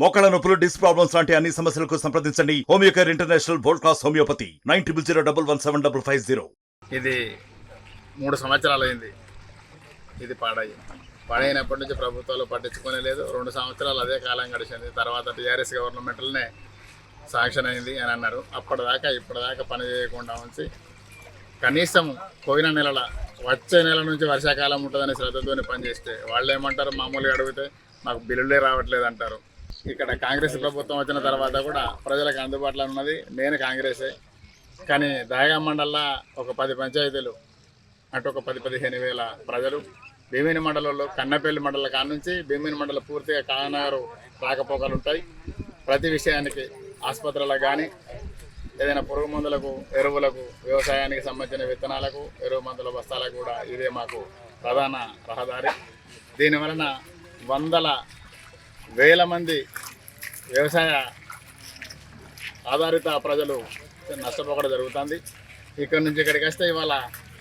మోకాళ్ళ నొప్పులు, disc problems లాంటి అన్ని సమస్యలకు సంప్రదించండి Homeocare international world class homeopathy 9001175550. ఇది 3 సంవత్సరాలు అయింది. ఇది పాడైనప్పటి నుంచి ప్రభుత్వాలు పట్టించుకునే లేదు. 2 సంవత్సరాలు అదే కాలం గడిచింది. తర్వాత టీఆర్ఎస్ గవర్నమెంట్లోనే శాంక్షన్ అయింది అని అన్నారు. అప్పటిదాకా ఇప్పటిదాకా పని చేయకుండా ఉంచి కనీసం పోయిన నెలల వచ్చే నెల నుంచి వర్షాకాలం ఉంటుందని శ్రద్ధతోనే పనిచేస్తే వాళ్ళు ఏమంటారు, మామూలుగా అడిగితే మాకు బిల్లులే రావట్లేదు అంటారు. ఇక్కడ కాంగ్రెస్ ప్రభుత్వం వచ్చిన తర్వాత కూడా ప్రజలకు అందుబాటులో ఉన్నది నేను కాంగ్రెసే. కానీ దహగాం మండలంలో ఒక 10 పంచాయతీలు, అటు ఒక 10-15 వేల ప్రజలు. భీమిని మండలంలో కన్నపల్లి మండలం కాడ నుంచి భీమిని మండలం పూర్తిగా కానగారు రాకపోకలు ఉంటాయి. ప్రతి విషయానికి ఆసుపత్రులకు కానీ ఏదైనా పురుగు మందులకు, ఎరువులకు, వ్యవసాయానికి సంబంధించిన విత్తనాలకు, ఎరువు మందుల బస్తాలకు కూడా ఇదే మాకు ప్రధాన రహదారి. దీనివలన వందల వేల మంది వ్యవసాయ ఆధారిత ప్రజలు నష్టపోకడం జరుగుతుంది. ఇక్కడి నుంచి ఇక్కడికి వస్తే ఇవాళ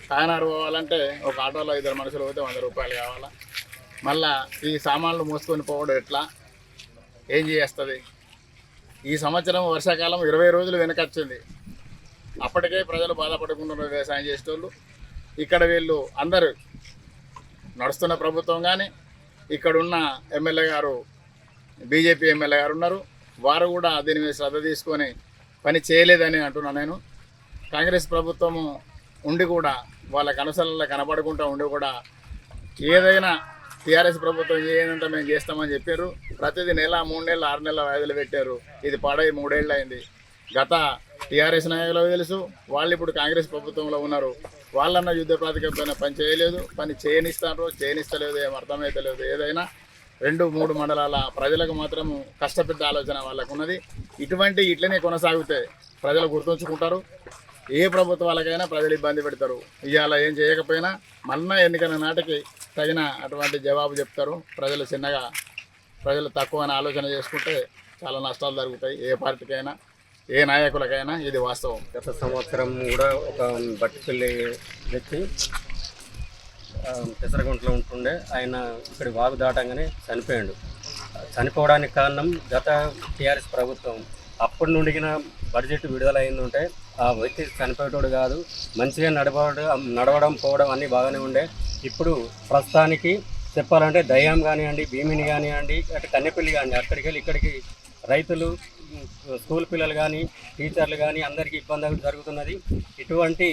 కాయనారు పోవాలంటే ఒక ఆటోలో 2 మనుషులు పోతే 100 రూపాయలు కావాలా. మళ్ళా ఈ సామాన్లు మోసుకొని పోవడం ఎట్లా, ఏం చేస్తుంది? ఈ సంవత్సరం వర్షాకాలం 20 రోజులు వెనకొచ్చింది. అప్పటికే ప్రజలు బాధపడుకుంటున్నారు వ్యవసాయం చేసేటోళ్ళు. ఇక్కడ వీళ్ళు అందరూ నడుస్తున్న ప్రభుత్వం కానీ ఇక్కడున్న ఎమ్మెల్యే గారు, బీజేపీ ఎమ్మెల్యే గారు ఉన్నారు, వారు కూడా దీని మీద శ్రద్ధ తీసుకొని పని చేయలేదని అంటున్నాను నేను. కాంగ్రెస్ ప్రభుత్వము ఉండి కూడా వాళ్ళకి అనుసరణలో కనపడకుండా ఉండి కూడా ఏదైనా టీఆర్ఎస్ ప్రభుత్వం ఏదంటే మేము చేస్తామని చెప్పారు. ప్రతిదీ నెల, 3 నెలలు, 6 నెలల వాయిదాలు పెట్టారు. ఇది పాడై 3 ఏళ్ళు అయింది. గత టీఆర్ఎస్ నాయకులకు తెలుసు, వాళ్ళు ఇప్పుడు కాంగ్రెస్ ప్రభుత్వంలో ఉన్నారు. వాళ్ళన్న యుద్ధ ప్రాతిపదికన పని చేయలేదు, పని చేయనిస్తలేదు, ఏం అర్థమైతే లేదు. ఏదైనా 2-3 మండలాల ప్రజలకు మాత్రం కష్టపెట్టే ఆలోచన వాళ్ళకు ఉన్నది. ఇట్లనే కొనసాగితే ప్రజలు గుర్తుంచుకుంటారు. ఏ ప్రభుత్వాలకైనా ప్రజలు ఇబ్బంది పెడతారు. ఇవాళ ఏం చేయకపోయినా మళ్ళీ ఎన్నికల నాటికి తగిన అటువంటి జవాబు చెప్తారు. ప్రజలు తక్కువ అని ఆలోచన చేసుకుంటే చాలా నష్టాలు జరుగుతాయి. ఏ పార్టీకైనా, ఏ నాయకులకైనా ఇది వాస్తవం. గత సంవత్సరం కూడా ఒక బట్టిపల్లి వ్యక్తి పెసరగుంటలో ఉంటుండే, ఆయన ఇక్కడ వాగు దాటంగానే చనిపోయాడు. చనిపోవడానికి కారణం గత టీఆర్ఎస్ ప్రభుత్వం. అప్పటి నుండిగిన బడ్జెట్ విడుదల అయిందంటే ఆ వ్యక్తి చనిపోయేటోడు కాదు, మంచిగా నడవడం పోవడం అన్నీ బాగానే ఉండే. ఇప్పుడు ప్రస్తుతానికి చెప్పాలంటే దయ్యాం కానివ్వండి, భీమిని కానివ్వండి, అటు కన్నెపల్లి కానివ్వండి, అక్కడికి వెళ్ళి ఇక్కడికి రైతులు, స్కూల్ పిల్లలు కానీ, టీచర్లు కానీ అందరికీ ఇబ్బంది జరుగుతున్నది. ఇటువంటి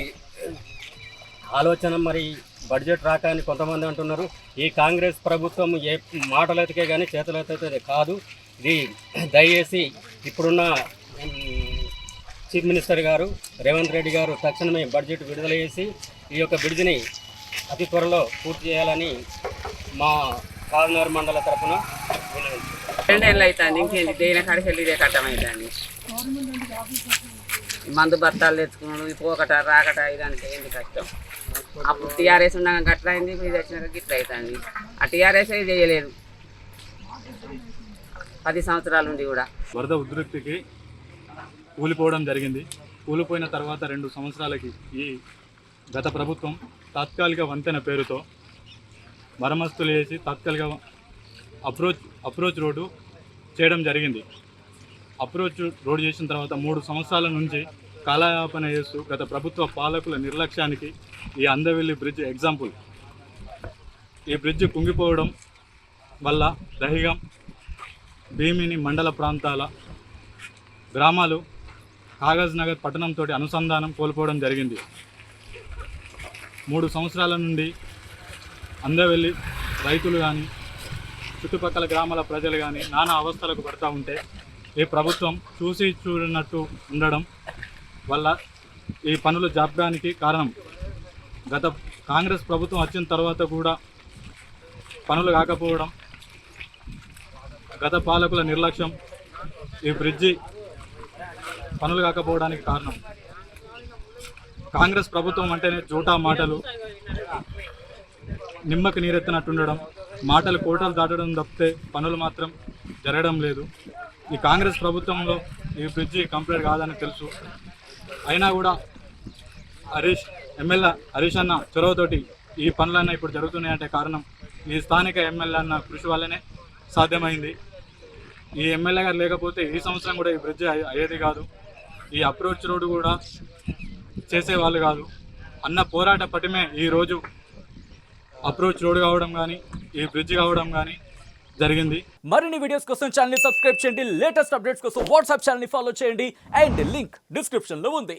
ఆలోచన మరి బడ్జెట్ రాక అని కొంతమంది అంటున్నారు. ఈ కాంగ్రెస్ ప్రభుత్వం ఏ మాటలెతకే కానీ చేతులెత్తే కాదు. ఇది దయచేసి ఇప్పుడున్న చీఫ్ మినిస్టర్ గారు రేవంత్ రెడ్డి గారు తక్షణమే బడ్జెట్ విడుదల చేసి ఈ యొక్క బ్రిడ్జిని అతి త్వరలో పూర్తి చేయాలని మా కాకినాడ మండల తరఫున 2 ఏళ్ళు అవుతుంది. ఇంకేంటి దేని కాడికి వెళ్ళి ఇదే కట్టమవుతుంది. మందు బత్తాలు తెచ్చుకున్నాడు, పోకట రాకట ఇదంటే ఏంటి కష్టం. అప్పుడు టీఆర్ఎస్ ఉన్నాక గట్ల అయింది, ఇప్పుడు ఇది వచ్చినాక గిట్ల అవుతుంది. ఆ టీఆర్ఎస్ చేయలేదు 10 సంవత్సరాల నుండి కూడా. వరద ఉధృతికి కూలిపోవడం జరిగింది. కూలిపోయిన తర్వాత 2 సంవత్సరాలకి ఈ గత ప్రభుత్వం తాత్కాలిక వంతెన పేరుతో మరమ్మతులు చేసి తాత్కాలిక అప్రోచ్ రోడ్డు చేయడం జరిగింది. అప్రోచ్ రోడ్డు చేసిన తర్వాత 3 సంవత్సరాల నుంచి కాలయాపన చేస్తూ గత ప్రభుత్వ పాలకుల నిర్లక్ష్యానికి ఈ అందవెల్లి బ్రిడ్జ్ ఎగ్జాంపుల్. ఈ బ్రిడ్జ్ కుంగిపోవడం వల్ల దహగాం, భీమిని మండల ప్రాంతాల గ్రామాలు కాగజ్ నగర్ పట్టణంతో అనుసంధానం కోల్పోవడం జరిగింది. 3 సంవత్సరాల నుండి అందవెల్లి రైతులు కానీ, చుట్టుపక్కల గ్రామాల ప్రజలు కానీ నానా అవస్థలకు పడుతూ ఉంటే ఈ ప్రభుత్వం చూడనట్టు ఉండడం వల్ల ఈ పనులు జరగడానికి కారణం. గత కాంగ్రెస్ ప్రభుత్వం వచ్చిన తర్వాత కూడా పనులు కాకపోవడం, గత పాలకుల నిర్లక్ష్యం ఈ బ్రిడ్జి పనులు కాకపోవడానికి కారణం. కాంగ్రెస్ ప్రభుత్వం అంటేనే జూటా మాటలు, నిమ్మకి నీరెత్తినట్టుండడం, మాటలు కోటలు దాటడం తప్పితే పనులు మాత్రం జరగడం లేదు. ఈ కాంగ్రెస్ ప్రభుత్వంలో ఈ బ్రిడ్జి కంప్లీట్ కాదని తెలుసు. అయినా కూడా ఎమ్మెల్యే హరీష్ అన్న చొరవతోటి ఈ పనులన్నీ ఇప్పుడు జరుగుతున్నాయంటే కారణం ఈ స్థానిక ఎమ్మెల్యే అన్న కృషి వల్లనే సాధ్యమైంది. ఈ ఎమ్మెల్యే గారు లేకపోతే ఈ సంవత్సరం కూడా ఈ బ్రిడ్జ్ అయ్యేది కాదు, ఈ అప్రోచ్ రోడ్డు కూడా చేసేవాళ్ళు కాదు. అన్న పోరాట పటిమే ఈరోజు అప్రోచ్ రోడ్ కావడం కానీ ఈ బ్రిడ్జ్ కావడం కానీ జరిగింది. మరిన్ని వీడియోస్ కోసం ఛానల్ ని సబ్స్క్రైబ్ చేయండి, లేటెస్ట్ అప్డేట్స్ కోసం వాట్సాప్ ఛానల్ ని ఫాలో చేయండి అండ్ లింక్ డిస్క్రిప్షన్ లో ఉంది.